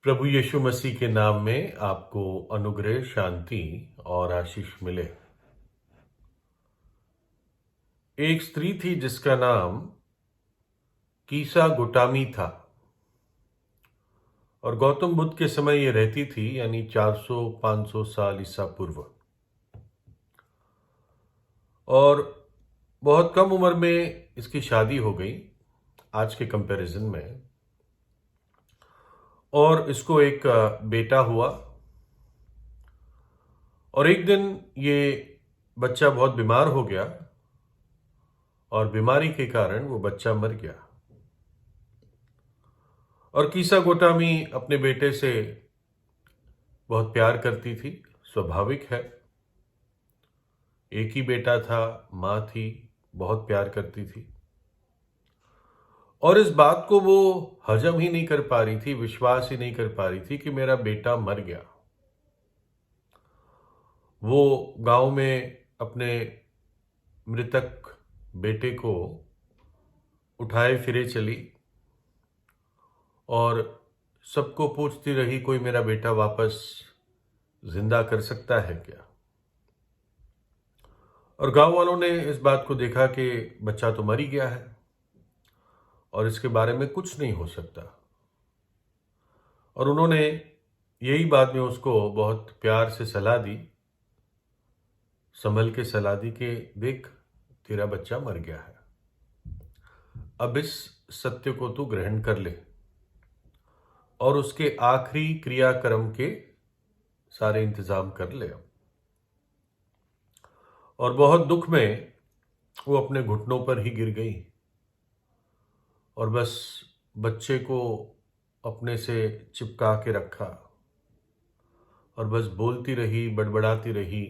प्रभु यीशु मसीह के नाम में आपको अनुग्रह, शांति और आशीष मिले। एक स्त्री थी जिसका नाम कीसा गोटामी था और गौतम बुद्ध के समय ये रहती थी, यानी 400-500 साल ईसा पूर्व। और बहुत कम उम्र में इसकी शादी हो गई आज के कंपैरिजन में, और इसको एक बेटा हुआ। और एक दिन ये बच्चा बहुत बीमार हो गया और बीमारी के कारण वो बच्चा मर गया। और कीसा गोटामी अपने बेटे से बहुत प्यार करती थी, स्वाभाविक है। एक ही बेटा था, माँ थी, बहुत प्यार करती थी। और इस बात को वो हजम ही नहीं कर पा रही थी, विश्वास ही नहीं कर पा रही थी कि मेरा बेटा मर गया। वो गांव में अपने मृतक बेटे को उठाए फिरे चली और सबको पूछती रही, कोई मेरा बेटा वापस जिंदा कर सकता है क्या? और गांव वालों ने इस बात को देखा कि बच्चा तो मर ही गया है और इसके बारे में कुछ नहीं हो सकता। और उन्होंने यही बाद में उसको बहुत प्यार से सलाह दी, संभल के सलाह दी कि देख, तेरा बच्चा मर गया है, अब इस सत्य को तू ग्रहण कर ले और उसके आखिरी क्रियाक्रम के सारे इंतजाम कर ले। और बहुत दुख में वो अपने घुटनों पर ही गिर गई और बस बच्चे को अपने से चिपका के रखा और बस बोलती रही, बड़बड़ाती रही,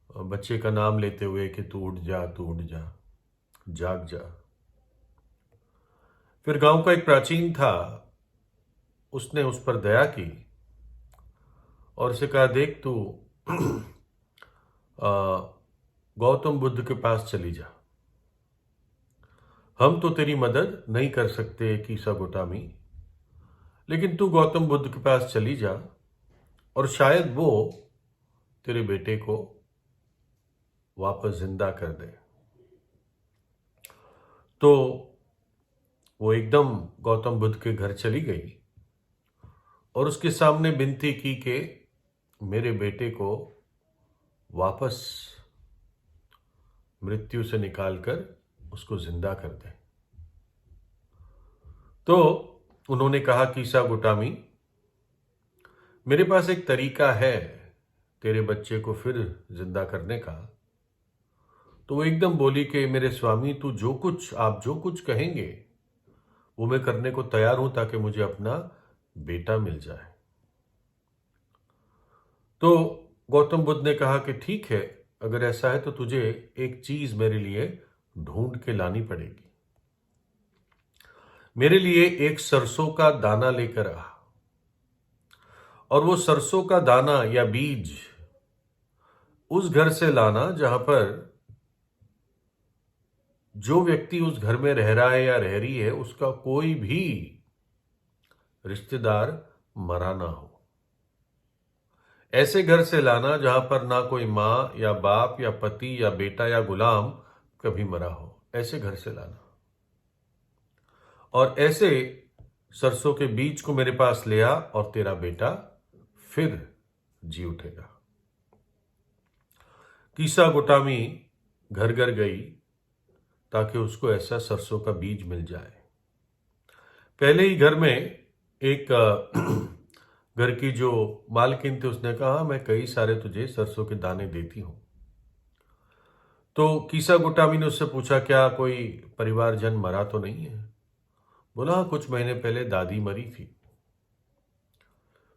और बच्चे का नाम लेते हुए कि तू उठ जा, तू उठ जा, जाग जा। फिर गांव का एक प्राचीन था, उसने उस पर दया की और उसे कहा, देख तू गौतम बुद्ध के पास चली जा, हम तो तेरी मदद नहीं कर सकते कीसा गोटामी, लेकिन तू गौतम बुद्ध के पास चली जा और शायद वो तेरे बेटे को वापस जिंदा कर दे। तो वो एकदम गौतम बुद्ध के घर चली गई और उसके सामने विनती की कि मेरे बेटे को वापस मृत्यु से निकालकर उसको जिंदा कर दे। तो उन्होंने कहा, कीसा गोटामी, मेरे पास एक तरीका है तेरे बच्चे को फिर जिंदा करने का। तो वो एकदम बोली कि मेरे स्वामी, आप जो कुछ कहेंगे वो मैं करने को तैयार हूं ताकि मुझे अपना बेटा मिल जाए। तो गौतम बुद्ध ने कहा कि ठीक है, अगर ऐसा है तो तुझे एक चीज मेरे लिए ढूंढ के लानी पड़ेगी। मेरे लिए एक सरसों का दाना लेकर आ, और वो सरसों का दाना या बीज उस घर से लाना जहां पर जो व्यक्ति उस घर में रह रहा है या रह रही है, उसका कोई भी रिश्तेदार मरा ना हो। ऐसे घर से लाना जहां पर ना कोई माँ या बाप या पति या बेटा या गुलाम कभी मरा हो, ऐसे घर से लाना। और ऐसे सरसों के बीज को मेरे पास ले आ और तेरा बेटा फिर जी उठेगा। कीसा गोटामी घर घर गई ताकि उसको ऐसा सरसों का बीज मिल जाए। पहले ही घर में एक घर की जो मालकिन थी, उसने कहा, मैं कई सारे तुझे सरसों के दाने देती हूं। तो कीसा गोटामी ने उससे पूछा, क्या कोई परिवारजन मरा तो नहीं है? बोला, हाँ, कुछ महीने पहले दादी मरी थी।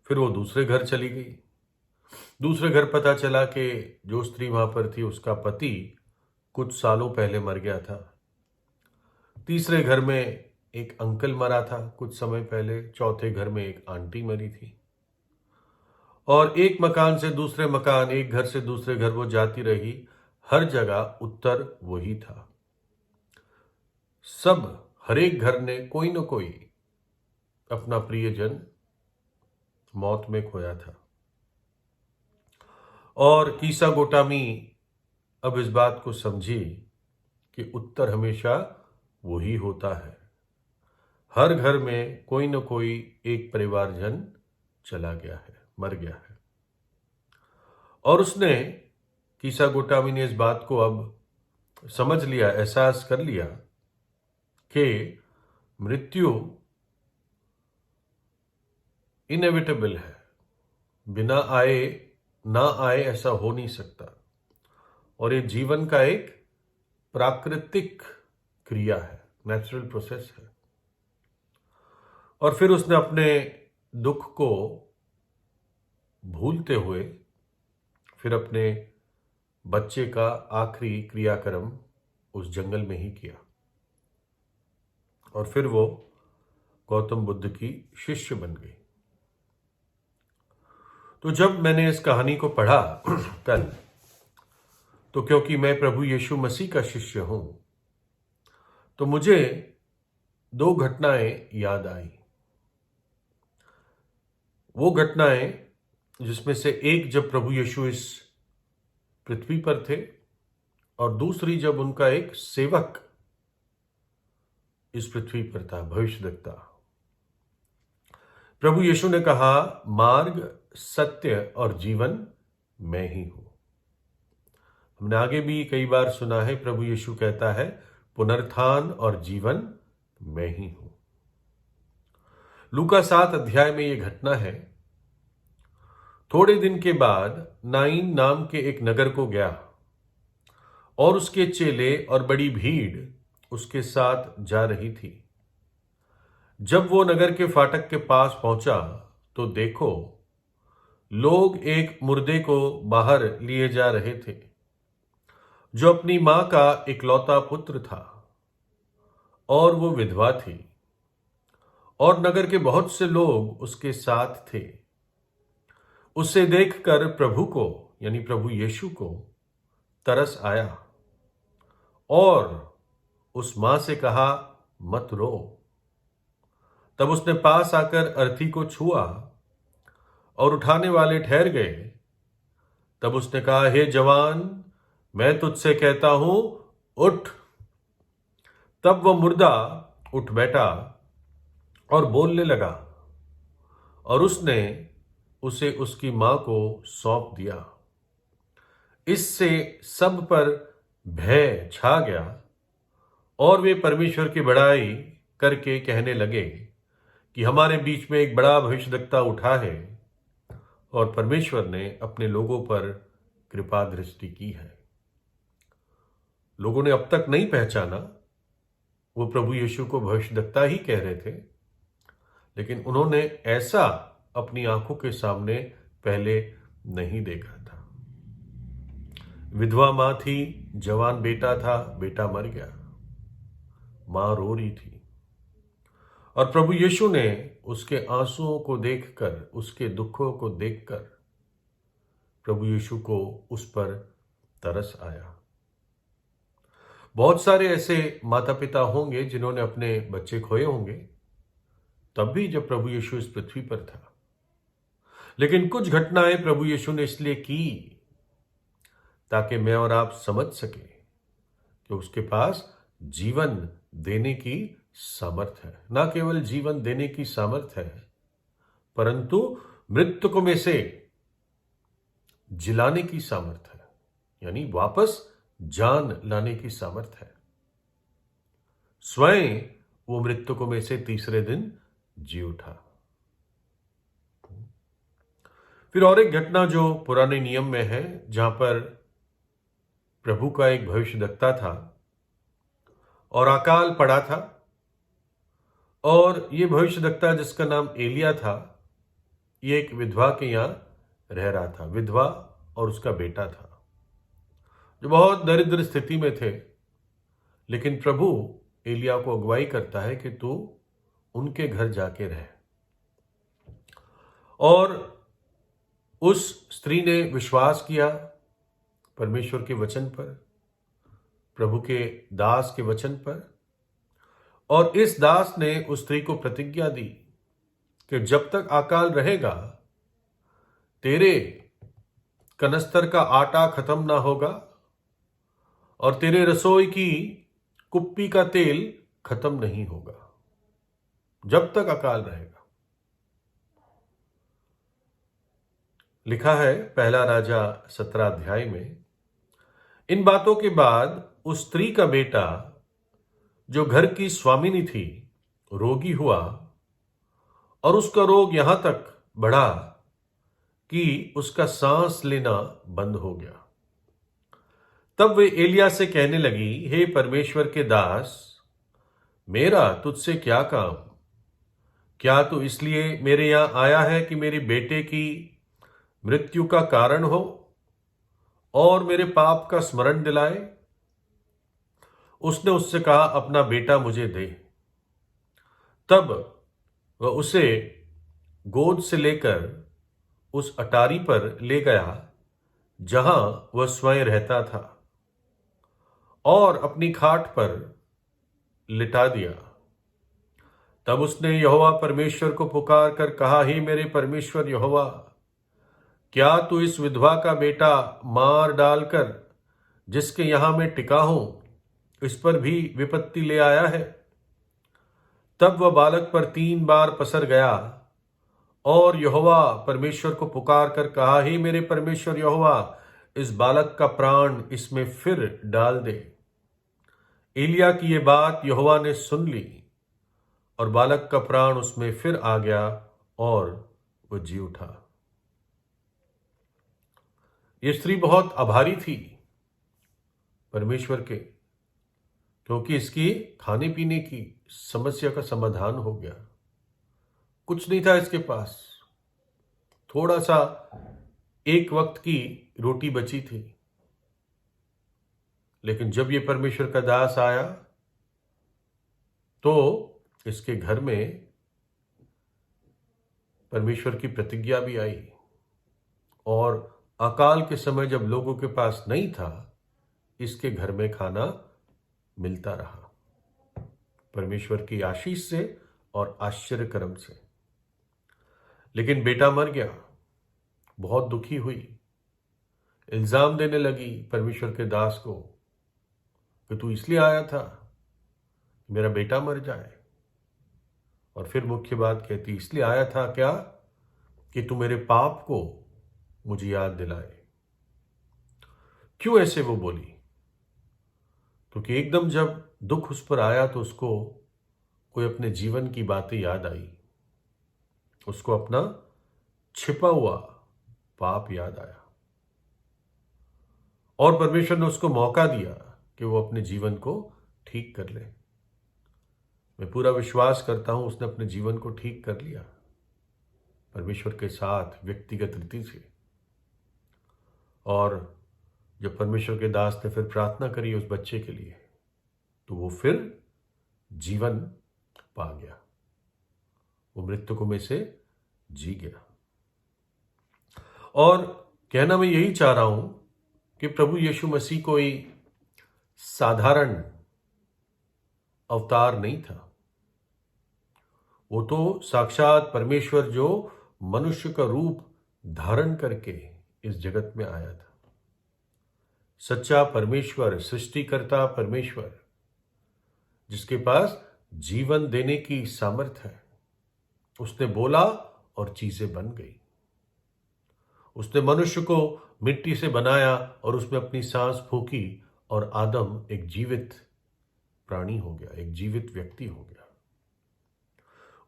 फिर वो दूसरे घर चली गई। दूसरे घर पता चला कि जो स्त्री वहां पर थी उसका पति कुछ सालों पहले मर गया था। तीसरे घर में एक अंकल मरा था कुछ समय पहले। चौथे घर में एक आंटी मरी थी। और एक मकान से दूसरे मकान, एक घर से दूसरे घर वो जाती रही, हर जगह उत्तर वही था। सब, हर एक घर ने कोई न कोई अपना प्रियजन मौत में खोया था। और कीसा गोटामी अब इस बात को समझी कि उत्तर हमेशा वही होता है। हर घर में कोई न कोई एक परिवारजन चला गया है, मर गया है। और उसने, कीसा गोटामी ने इस बात को अब समझ लिया, एहसास कर लिया कि मृत्यु इनएविटेबल है, बिना आए ना आए ऐसा हो नहीं सकता, और ये जीवन का एक प्राकृतिक क्रिया है, नेचुरल प्रोसेस है। और फिर उसने अपने दुख को भूलते हुए फिर अपने बच्चे का आखिरी क्रियाक्रम उस जंगल में ही किया, और फिर वो गौतम बुद्ध की शिष्य बन गई। तो जब मैंने इस कहानी को पढ़ा कल, तो क्योंकि मैं प्रभु यीशु मसीह का शिष्य हूं, तो मुझे दो घटनाएं याद आई। वो घटनाएं जिसमें से एक जब प्रभु यीशु इस पृथ्वी पर थे, और दूसरी जब उनका एक सेवक इस पृथ्वी पर था, भविष्यद्वक्ता। प्रभु यीशु ने कहा, मार्ग, सत्य और जीवन मैं ही हूं। हमने आगे भी कई बार सुना है, प्रभु यीशु कहता है, पुनरुत्थान और जीवन मैं ही हूं। लूका 7 अध्याय में यह घटना है। थोड़े दिन के बाद नाइन नाम के एक नगर को गया, और उसके चेले और बड़ी भीड़ उसके साथ जा रही थी। जब वो नगर के फाटक के पास पहुंचा, तो देखो, लोग एक मुर्दे को बाहर लिए जा रहे थे, जो अपनी मां का इकलौता पुत्र था, और वो विधवा थी, और नगर के बहुत से लोग उसके साथ थे। उसे देखकर प्रभु को, यानी प्रभु यीशु को तरस आया, और उस मां से कहा, मत रो। तब उसने पास आकर अर्थी को छुआ, और उठाने वाले ठहर गए। तब उसने कहा, हे जवान, मैं तुझसे कहता हूं, उठ। तब वह मुर्दा उठ बैठा और बोलने लगा, और उसने उसे उसकी मां को सौंप दिया। इससे सब पर भय छा गया, और वे परमेश्वर की बड़ाई करके कहने लगे कि हमारे बीच में एक बड़ा भविष्यद्वक्ता उठा है, और परमेश्वर ने अपने लोगों पर कृपा दृष्टि की है। लोगों ने अब तक नहीं पहचाना, वो प्रभु यीशु को भविष्यद्वक्ता ही कह रहे थे, लेकिन उन्होंने ऐसा अपनी आंखों के सामने पहले नहीं देखा था। विधवा मां थी, जवान बेटा था, बेटा मर गया, मां रो रही थी, और प्रभु यीशु ने उसके आंसुओं को देखकर, उसके दुखों को देखकर प्रभु यीशु को उस पर तरस आया। बहुत सारे ऐसे माता पिता होंगे जिन्होंने अपने बच्चे खोए होंगे, तब भी जब प्रभु यीशु इस पृथ्वी पर था। लेकिन कुछ घटनाएं प्रभु यीशु ने इसलिए की ताकि मैं और आप समझ सके कि उसके पास जीवन देने की सामर्थ है। ना केवल जीवन देने की सामर्थ है, परंतु मृतकों में से जिलाने की सामर्थ है, यानी वापस जान लाने की सामर्थ है। स्वयं वो मृतकों में से तीसरे दिन जी उठा। फिर और एक घटना जो पुराने नियम में है, जहां पर प्रभु का एक भविष्यद्वक्ता था, और अकाल पड़ा था, और ये भविष्यद्वक्ता जिसका नाम एलिया था, ये एक विधवा के यहां रह रहा था। विधवा और उसका बेटा था, जो बहुत दरिद्र स्थिति में थे। लेकिन प्रभु एलिया को अगुवाई करता है कि तू उनके घर जाके रह। और उस स्त्री ने विश्वास किया परमेश्वर के वचन पर, प्रभु के दास के वचन पर, और इस दास ने उस स्त्री को प्रतिज्ञा दी कि जब तक अकाल रहेगा तेरे कनस्तर का आटा खत्म ना होगा और तेरे रसोई की कुप्पी का तेल खत्म नहीं होगा, जब तक अकाल रहेगा। लिखा है पहला राजा 17 अध्याय में, इन बातों के बाद उस स्त्री का बेटा जो घर की स्वामिनी थी रोगी हुआ और उसका रोग यहां तक बढ़ा कि उसका सांस लेना बंद हो गया। तब वे एलिया से कहने लगी, हे परमेश्वर के दास, मेरा तुझसे क्या काम? क्या तू इसलिए मेरे यहां आया है कि मेरे बेटे की मृत्यु का कारण हो और मेरे पाप का स्मरण दिलाए? उसने उससे कहा, अपना बेटा मुझे दे। तब वह उसे गोद से लेकर उस अटारी पर ले गया जहां वह स्वयं रहता था और अपनी खाट पर लिटा दिया। तब उसने यहोवा परमेश्वर को पुकार कर कहा, हे मेरे परमेश्वर यहोवा, क्या तू इस विधवा का बेटा मार डालकर जिसके यहां मैं टिका हूं इस पर भी विपत्ति ले आया है? तब वह बालक पर 3 बार पसर गया और यहोवा परमेश्वर को पुकार कर कहा, हे मेरे परमेश्वर यहोवा, इस बालक का प्राण इसमें फिर डाल दे। एलिया की ये बात यहोवा ने सुन ली और बालक का प्राण उसमें फिर आ गया और वह जी उठा। ये स्त्री बहुत आभारी थी परमेश्वर के, क्योंकि इसकी खाने पीने की समस्या का समाधान हो गया। कुछ नहीं था इसके पास, थोड़ा सा एक वक्त की रोटी बची थी, लेकिन जब ये परमेश्वर का दास आया तो इसके घर में परमेश्वर की प्रतिज्ञा भी आई और अकाल के समय जब लोगों के पास नहीं था, इसके घर में खाना मिलता रहा परमेश्वर की आशीष से और आश्चर्य कर्म से। लेकिन बेटा मर गया, बहुत दुखी हुई, इल्जाम देने लगी परमेश्वर के दास को कि तू इसलिए आया था मेरा बेटा मर जाए। और फिर मुख्य बात कहती, इसलिए आया था क्या कि तू मेरे पाप को मुझे याद दिलाए। क्यों ऐसे वो बोली? क्योंकि एकदम जब दुख उस पर आया तो उसको कोई अपने जीवन की बातें याद आई, उसको अपना छिपा हुआ पाप याद आया और परमेश्वर ने उसको मौका दिया कि वो अपने जीवन को ठीक कर ले। मैं पूरा विश्वास करता हूं उसने अपने जीवन को ठीक कर लिया परमेश्वर के साथ व्यक्तिगत रीति से। और जब परमेश्वर के दास ने फिर प्रार्थना करी उस बच्चे के लिए तो वो फिर जीवन पा गया, वो मृतकों में से जी गया। और कहना मैं यही चाह रहा हूं कि प्रभु यीशु मसीह कोई साधारण अवतार नहीं था, वो तो साक्षात परमेश्वर जो मनुष्य का रूप धारण करके इस जगत में आया था। सच्चा परमेश्वर, सृष्टिकर्ता परमेश्वर, जिसके पास जीवन देने की सामर्थ्य है। उसने बोला और चीजें बन गई। उसने मनुष्य को मिट्टी से बनाया और उसमें अपनी सांस फूंकी और आदम एक जीवित प्राणी हो गया, एक जीवित व्यक्ति हो गया।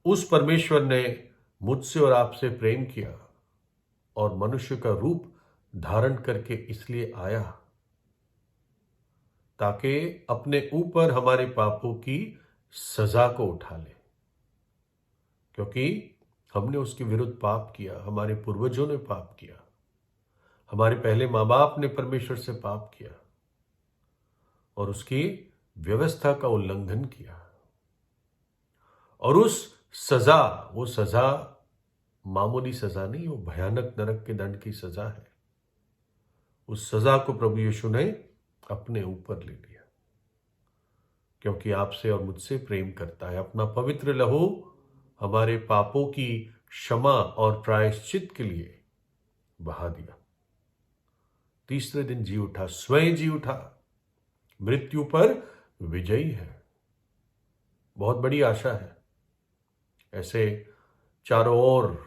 उस परमेश्वर ने मुझसे और आपसे प्रेम किया और मनुष्य का रूप धारण करके इसलिए आया ताकि अपने ऊपर हमारे पापों की सजा को उठा ले, क्योंकि हमने उसके विरुद्ध पाप किया, हमारे पूर्वजों ने पाप किया, हमारे पहले माँ बाप ने परमेश्वर से पाप किया और उसकी व्यवस्था का उल्लंघन किया। और उस सजा, वो सजा मामूली सजा नहीं, वो भयानक नरक के दंड की सजा है। उस सजा को प्रभु यीशु ने अपने ऊपर ले लिया, क्योंकि आपसे और मुझसे प्रेम करता है। अपना पवित्र लहू हमारे पापों की क्षमा और प्रायश्चित के लिए बहा दिया। तीसरे दिन जी उठा, स्वयं जी उठा, मृत्यु पर विजयी है। बहुत बड़ी आशा है। ऐसे चारों ओर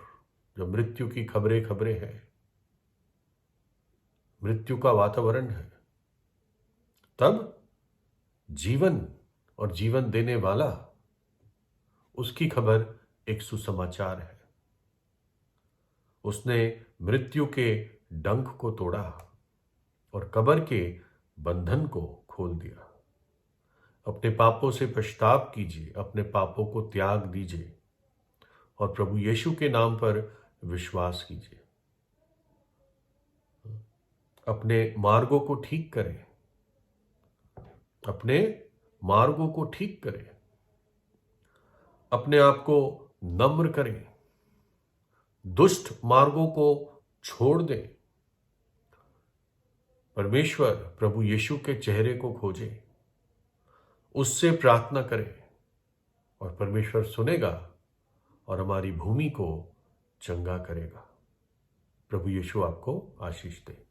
जो मृत्यु की खबरें खबरें हैं, मृत्यु का वातावरण है, तब जीवन और जीवन देने वाला, उसकी खबर एक सुसमाचार है। उसने मृत्यु के डंक को तोड़ा और कब्र के बंधन को खोल दिया। अपने पापों से पछताव कीजिए, अपने पापों को त्याग दीजिए और प्रभु यीशु के नाम पर विश्वास कीजिए। अपने मार्गों को ठीक करें, अपने मार्गों को ठीक करें, अपने आप को नम्र करें, दुष्ट मार्गों को छोड़ दें, परमेश्वर प्रभु यीशु के चेहरे को खोजें, उससे प्रार्थना करें और परमेश्वर सुनेगा और हमारी भूमि को चंगा करेगा। प्रभु यीशु आपको आशीष दे।